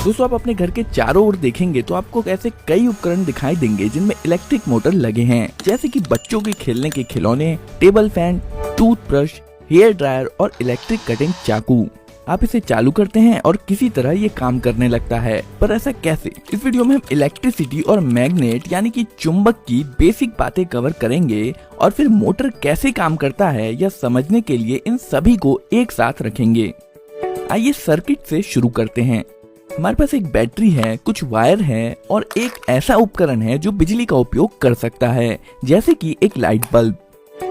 दोस्तों, आप अपने घर के चारों ओर देखेंगे तो आपको ऐसे कई उपकरण दिखाई देंगे जिनमें इलेक्ट्रिक मोटर लगे हैं, जैसे कि बच्चों के खेलने के खिलौने, table fan, toothbrush, hair dryer और इलेक्ट्रिक कटिंग चाकू। आप इसे चालू करते हैं और किसी तरह ये काम करने लगता है, पर ऐसा कैसे? इस वीडियो में हम इलेक्ट्रिसिटी और मैग्नेट यानी कि चुंबक की बेसिक बातें कवर करेंगे और फिर मोटर कैसे काम करता है यह समझने के लिए इन सभी को एक साथ रखेंगे। आइए सर्किट से शुरू करते हैं। हमारे पास एक बैटरी है, कुछ वायर है और एक ऐसा उपकरण है जो बिजली का उपयोग कर सकता है, जैसे कि एक लाइट बल्ब।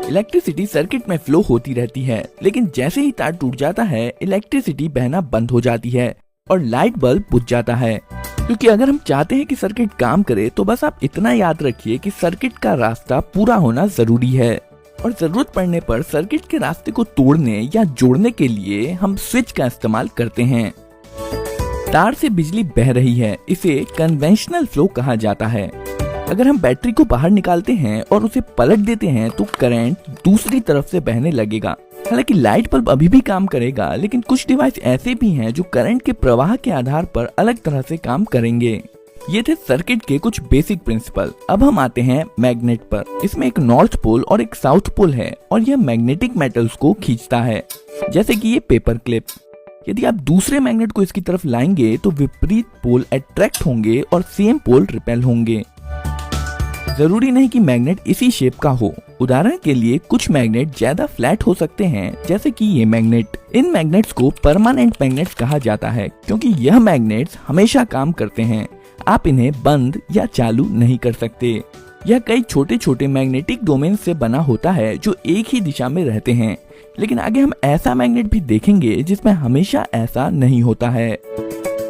इलेक्ट्रिसिटी सर्किट में फ्लो होती रहती है, लेकिन जैसे ही तार टूट जाता है इलेक्ट्रिसिटी बहना बंद हो जाती है और लाइट बल्ब बुझ जाता है। क्योंकि अगर हम चाहते हैं कि सर्किट काम करे तो बस आप इतना याद रखिए कि सर्किट का रास्ता पूरा होना जरूरी है और जरूरत पड़ने पर सर्किट के रास्ते को तोड़ने या जोड़ने के लिए हम स्विच का इस्तेमाल करते हैं। तार से बिजली बह रही है, इसे कन्वेंशनल फ्लो कहा जाता है। अगर हम बैटरी को बाहर निकालते हैं और उसे पलट देते हैं तो करंट दूसरी तरफ से बहने लगेगा। हालांकि लाइट बल्ब अभी भी काम करेगा, लेकिन कुछ डिवाइस ऐसे भी हैं जो करंट के प्रवाह के आधार पर अलग तरह से काम करेंगे। ये थे सर्किट के कुछ बेसिक प्रिंसिपल। अब हम आते हैं मैग्नेट पर। इसमें एक नॉर्थ पोल और एक साउथ पोल है और यह मैग्नेटिक मेटल्स को खींचता है, जैसे कि ये पेपर क्लिप। यदि आप दूसरे मैग्नेट को इसकी तरफ लाएंगे तो विपरीत पोल अट्रैक्ट होंगे और सेम पोल रिपेल होंगे। जरूरी नहीं कि मैग्नेट इसी शेप का हो। उदाहरण के लिए कुछ मैग्नेट ज्यादा फ्लैट हो सकते हैं, जैसे कि ये मैग्नेट। इन मैग्नेट्स को परमानेंट मैग्नेट्स कहा जाता है क्योंकि यह मैग्नेट्स हमेशा काम करते हैं। आप इन्हें बंद या चालू नहीं कर सकते। यह कई छोटे छोटे मैग्नेटिक डोमेन से बना होता है जो एक ही दिशा में रहते हैं, लेकिन आगे हम ऐसा मैग्नेट भी देखेंगे जिसमें हमेशा ऐसा नहीं होता है।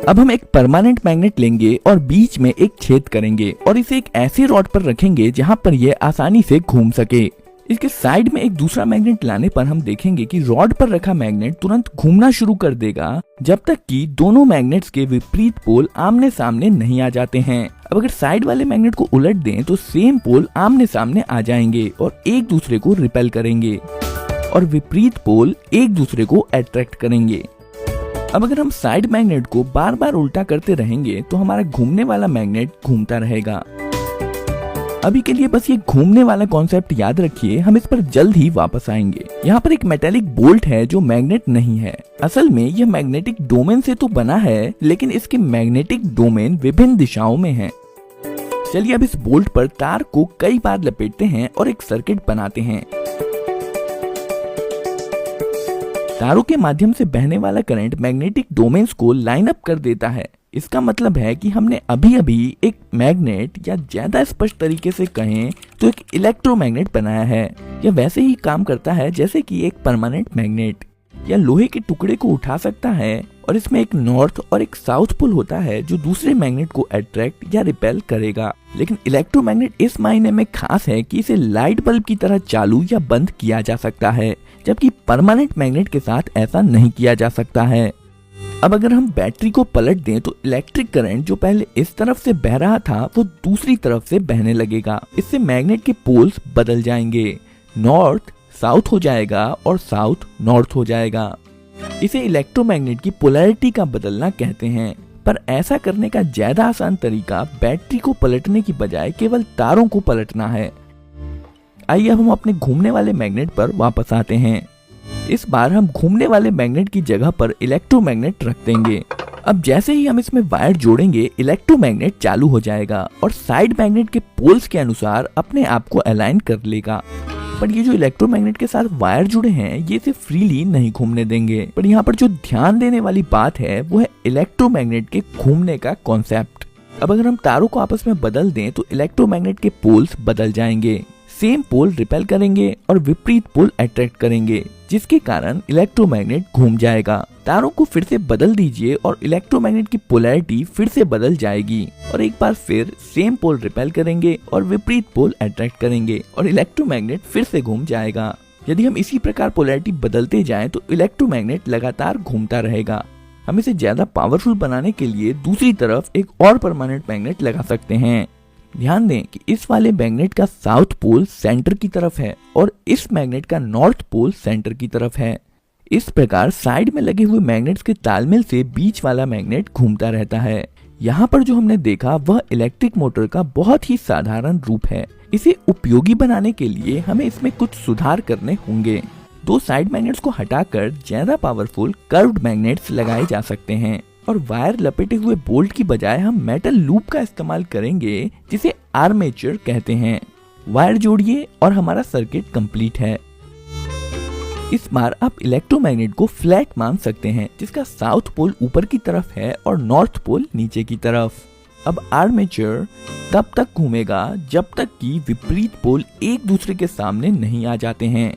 अब हम एक परमानेंट मैग्नेट लेंगे और बीच में एक छेद करेंगे और इसे एक ऐसी रॉड पर रखेंगे जहां पर यह आसानी से घूम सके। इसके साइड में एक दूसरा मैग्नेट लाने पर हम देखेंगे कि रॉड पर रखा मैग्नेट तुरंत घूमना शुरू कर देगा जब तक कि दोनों मैग्नेट्स के विपरीत पोल आमने सामने नहीं आ जाते हैं। अब अगर साइड वाले मैग्नेट को उलट दें तो सेम पोल आमने सामने आ जाएंगे और एक दूसरे को रिपेल करेंगे और विपरीत पोल एक दूसरे को अट्रैक्ट करेंगे। अब अगर हम साइड मैग्नेट को बार बार उल्टा करते रहेंगे तो हमारा घूमने वाला मैग्नेट घूमता रहेगा। अभी के लिए बस ये घूमने वाला कॉन्सेप्ट याद रखिए, हम इस पर जल्द ही वापस आएंगे। यहाँ पर एक मेटेलिक बोल्ट है जो मैग्नेट नहीं है। असल में यह मैग्नेटिक डोमेन से तो बना है, लेकिन इसके मैग्नेटिक डोमेन विभिन्न दिशाओं में है। चलिए अब इस बोल्ट पर तार को कई बार लपेटते हैं और एक सर्किट बनाते हैं। तारों के माध्यम से बहने वाला करंट मैग्नेटिक डोमेन्स को लाइन अप कर देता है। इसका मतलब है कि हमने अभी अभी एक मैग्नेट, या ज्यादा स्पष्ट तरीके से कहें तो एक इलेक्ट्रोमैग्नेट बनाया है। यह वैसे ही काम करता है जैसे कि एक परमानेंट मैग्नेट। यह लोहे के टुकड़े को उठा सकता है और इसमें एक नॉर्थ और एक साउथ पोल होता है जो दूसरे मैग्नेट को अट्रैक्ट या रिपेल करेगा। लेकिन इलेक्ट्रोमैग्नेट इस मायने में खास है कि इसे लाइट बल्ब की तरह चालू या बंद किया जा सकता है, जबकि परमानेंट मैग्नेट के साथ ऐसा नहीं किया जा सकता है। अब अगर हम बैटरी को पलट दें तो इलेक्ट्रिक करंट जो पहले इस तरफ से बह रहा था वो दूसरी तरफ से बहने लगेगा। इससे मैग्नेट के पोल्स बदल जाएंगे, नॉर्थ साउथ हो जाएगा और साउथ नॉर्थ हो जाएगा। इसे इलेक्ट्रोमैग्नेट की पोलैरिटी का बदलना कहते हैं। पर ऐसा करने का ज्यादा आसान तरीका बैटरी को पलटने की बजाय केवल तारों को पलटना है। आइए अब हम अपने घूमने वाले मैग्नेट पर वापस आते हैं। इस बार हम घूमने वाले मैग्नेट की जगह पर इलेक्ट्रोमैग्नेट रख देंगे। अब जैसे ही हम इसमें वायर जोड़ेंगे इलेक्ट्रोमैग्नेट चालू हो जाएगा और साइड मैग्नेट के पोल्स के अनुसार अपने आप को अलाइन कर लेगा। पर ये जो इलेक्ट्रोमैग्नेट के साथ वायर जुड़े हैं ये इसे फ्रीली नहीं घूमने देंगे। पर यहाँ पर जो ध्यान देने वाली बात है वो है इलेक्ट्रोमैग्नेट के घूमने का कॉन्सेप्ट। अब अगर हम तारों को आपस में बदल दें तो इलेक्ट्रोमैग्नेट के पोल्स बदल जाएंगे। सेम पोल रिपेल करेंगे और विपरीत पोल अट्रैक्ट करेंगे, जिसके कारण इलेक्ट्रोमैग्नेट घूम जाएगा। तारों को फिर से बदल दीजिए और इलेक्ट्रोमैग्नेट की पोलैरिटी फिर से बदल जाएगी और एक बार फिर सेम पोल रिपेल करेंगे और विपरीत पोल अट्रैक्ट करेंगे और इलेक्ट्रोमैग्नेट फिर से घूम जाएगा। यदि हम इसी प्रकार पोलैरिटी बदलते जाएं तो इलेक्ट्रोमैग्नेट लगातार घूमता रहेगा। हम इसे ज्यादा पावरफुल बनाने के लिए दूसरी तरफ एक और परमानेंट मैग्नेट लगा सकते हैं। ध्यान दें कि इस वाले मैग्नेट का साउथ पोल सेंटर की तरफ है और इस मैग्नेट का नॉर्थ पोल सेंटर की तरफ है। इस प्रकार साइड में लगे हुए मैग्नेट्स के तालमेल से बीच वाला मैग्नेट घूमता रहता है। यहाँ पर जो हमने देखा वह इलेक्ट्रिक मोटर का बहुत ही साधारण रूप है। इसे उपयोगी बनाने के लिए हमें इसमें कुछ सुधार करने होंगे। दो साइड मैग्नेट्स को हटाकर ज्यादा पावरफुल कर्व्ड मैग्नेट्स लगाए जा सकते हैं और वायर लपेटे हुए बोल्ट की बजाय हम मेटल लूप का इस्तेमाल करेंगे जिसे आर्मेचर कहते हैं। वायर जोड़िए और हमारा सर्किट कंप्लीट है। इस बार आप इलेक्ट्रोमैग्नेट को फ्लैट मान सकते हैं जिसका साउथ पोल ऊपर की तरफ है और नॉर्थ पोल नीचे की तरफ। अब आर्मेचर तब तक घूमेगा जब तक कि विपरीत पोल एक दूसरे के सामने नहीं आ जाते हैं।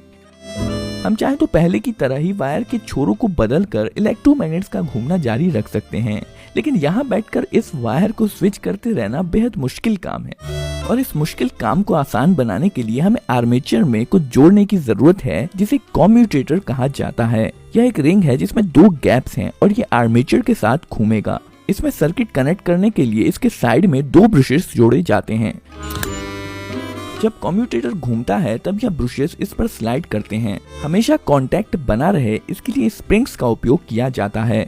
हम चाहे तो पहले की तरह ही वायर के छोरों को बदलकर इलेक्ट्रोमैग्नेट्स का घूमना जारी रख सकते हैं, लेकिन यहाँ बैठकर इस वायर को स्विच करते रहना बेहद मुश्किल काम है और इस मुश्किल काम को आसान बनाने के लिए हमें आर्मेचर में कुछ जोड़ने की जरूरत है जिसे कम्यूटेटर कहा जाता है। यह एक रिंग है जिसमें दो गैप्स हैं और ये आर्मेचर के साथ घूमेगा। इसमें सर्किट कनेक्ट करने के लिए इसके साइड में दो ब्रशेस जोड़े जाते हैं। जब कम्यूटेटर घूमता है तब यह ब्रशेस इस पर स्लाइड करते हैं। हमेशा कांटेक्ट बना रहे इसके लिए स्प्रिंग्स का उपयोग किया जाता है।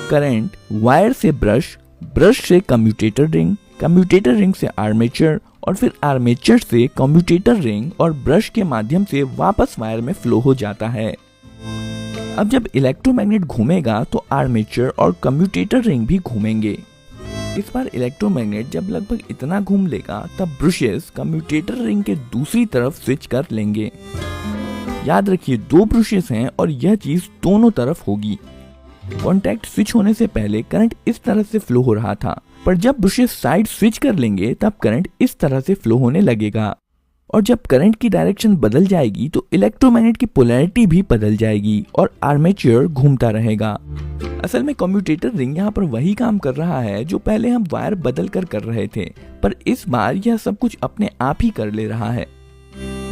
करंट वायर से ब्रश, ब्रश से कम्यूटेटर रिंग से आर्मेचर और फिर आर्मेचर से कम्यूटेटर रिंग और ब्रश के माध्यम से वापस वायर में फ्लो हो जाता है। अब जब इलेक्ट्रोमैग्नेट घूमेगा तो आर्मेचर और कम्यूटेटर रिंग भी घूमेंगे। इस बार इलेक्ट्रोमैग्नेट जब लगभग इतना घूम लेगा तब ब्रशेस कम्यूटेटर रिंग के दूसरी तरफ स्विच कर लेंगे। याद रखिए दो ब्रशेस हैं और यह चीज दोनों तरफ होगी। कॉन्टैक्ट स्विच होने से पहले करंट इस तरह से फ्लो हो रहा था, पर जब ब्रशेस साइड स्विच कर लेंगे तब करंट इस तरह से फ्लो होने लगेगा और जब करंट की डायरेक्शन बदल जाएगी तो इलेक्ट्रोमैग्नेट की पोलैरिटी भी बदल जाएगी और आर्मेचर घूमता रहेगा। असल में कम्यूटेटर रिंग यहाँ पर वही काम कर रहा है जो पहले हम वायर बदल कर रहे थे, पर इस बार यह सब कुछ अपने आप ही कर ले रहा है।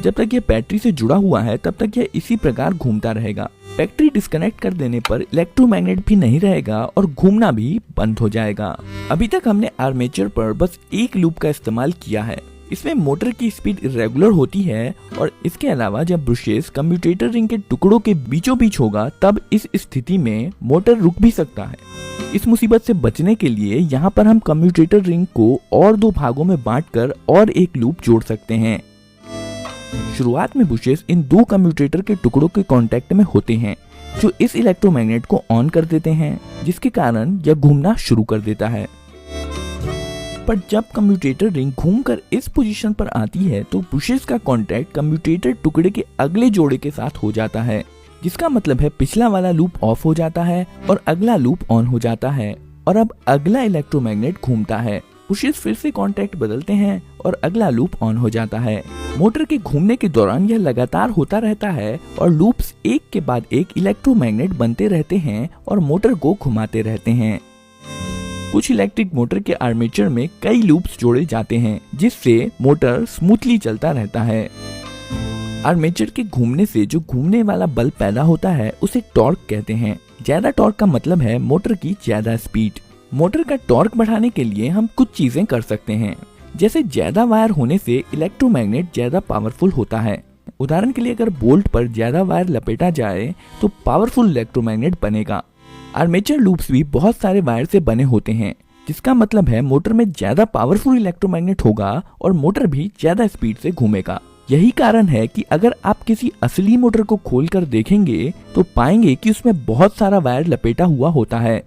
जब तक यह बैटरी से जुड़ा हुआ है तब तक यह इसी प्रकार घूमता रहेगा। बैटरी डिस्कनेक्ट कर देने पर इलेक्ट्रोमैग्नेट भी नहीं रहेगा और घूमना भी बंद हो जाएगा। अभी तक हमने आर्मेचर पर बस एक लूप का इस्तेमाल किया है। इसमें मोटर की स्पीड इरेगुलर होती है और इसके अलावा जब ब्रशेस कम्यूटेटर रिंग के टुकड़ों के बीचों बीच होगा तब इस स्थिति में मोटर रुक भी सकता है। इस मुसीबत से बचने के लिए यहाँ पर हम कम्यूटेटर रिंग को और दो भागों में बांटकर और एक लूप जोड़ सकते हैं। शुरुआत में ब्रशेस इन दो कम्यूटेटर के टुकड़ों के कांटेक्ट में होते हैं जो इस इलेक्ट्रोमैग्नेट को ऑन कर देते हैं, जिसके कारण यह घूमना शुरू कर देता है। पर जब कम्यूटेटर रिंग घूमकर इस पोजीशन पर आती है तो ब्रशेस का कांटेक्ट कम्यूटेटर टुकड़े के अगले जोड़े के साथ हो जाता है, जिसका मतलब है पिछला वाला लूप ऑफ हो जाता है और अगला लूप ऑन हो जाता है और अब अगला इलेक्ट्रोमैग्नेट घूमता है। ब्रशेस फिर से कांटेक्ट बदलते हैं और अगला लूप ऑन हो जाता है। मोटर के घूमने के दौरान यह लगातार होता रहता है और लूप्स एक के बाद एक इलेक्ट्रोमैग्नेट बनते रहते हैं और मोटर को घुमाते रहते हैं। कुछ इलेक्ट्रिक मोटर के आर्मेचर में कई लूप्स जोड़े जाते हैं जिससे मोटर स्मूथली चलता रहता है। आर्मेचर के घूमने से जो घूमने वाला बल पैदा होता है उसे टॉर्क कहते हैं। ज्यादा टॉर्क का मतलब है मोटर की ज्यादा स्पीड। मोटर का टॉर्क बढ़ाने के लिए हम कुछ चीजें कर सकते हैं, जैसे ज्यादा वायर होने से इलेक्ट्रोमैग्नेट ज्यादा पावरफुल होता है। उदाहरण के लिए अगर बोल्ट पर ज्यादा वायर लपेटा जाए तो पावरफुल इलेक्ट्रोमैग्नेट बनेगा। आर्मेचर लूप्स भी बहुत सारे वायर से बने होते हैं, जिसका मतलब है मोटर में ज्यादा पावरफुल इलेक्ट्रोमैग्नेट होगा और मोटर भी ज्यादा स्पीड से घूमेगा। यही कारण है कि अगर आप किसी असली मोटर को खोलकर देखेंगे तो पाएंगे कि उसमें बहुत सारा वायर लपेटा हुआ होता है।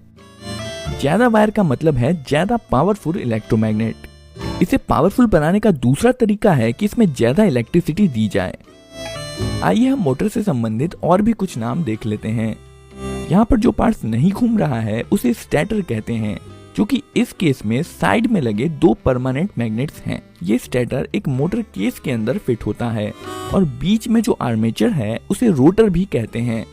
ज्यादा वायर का मतलब है ज्यादा पावरफुल इलेक्ट्रोमैग्नेट। इसे पावरफुल बनाने का दूसरा तरीका है कि इसमें ज्यादा इलेक्ट्रिसिटी दी जाए। आइए हम मोटर से संबंधित और भी कुछ नाम देख लेते हैं। यहाँ पर जो पार्ट्स नहीं घूम रहा है उसे स्टेटर कहते हैं, जो कि इस केस में साइड में लगे दो परमानेंट मैग्नेट्स हैं। ये स्टेटर एक मोटर केस के अंदर फिट होता है और बीच में जो आर्मेचर है उसे रोटर भी कहते हैं।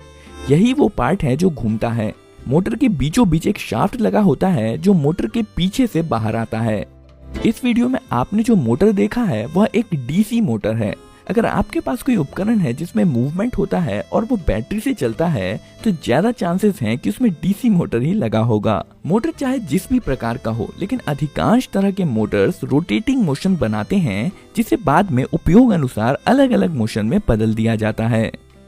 यही वो पार्ट है जो घूमता है। मोटर के बीचों बीच एक शाफ्ट लगा होता है जो मोटर के पीछे से बाहर आता है। इस वीडियो में आपने जो मोटर देखा है वह एक डीसी मोटर है। अगर आपके पास कोई उपकरण है जिसमें मूवमेंट होता है और वो बैटरी से चलता है तो ज्यादा चांसेस हैं कि उसमें डीसी मोटर ही लगा होगा। मोटर चाहे जिस भी प्रकार का हो, लेकिन अधिकांश तरह के मोटर्स रोटेटिंग मोशन बनाते हैं जिसे बाद में उपयोग अनुसार अलग अलग मोशन में बदल दिया जाता है।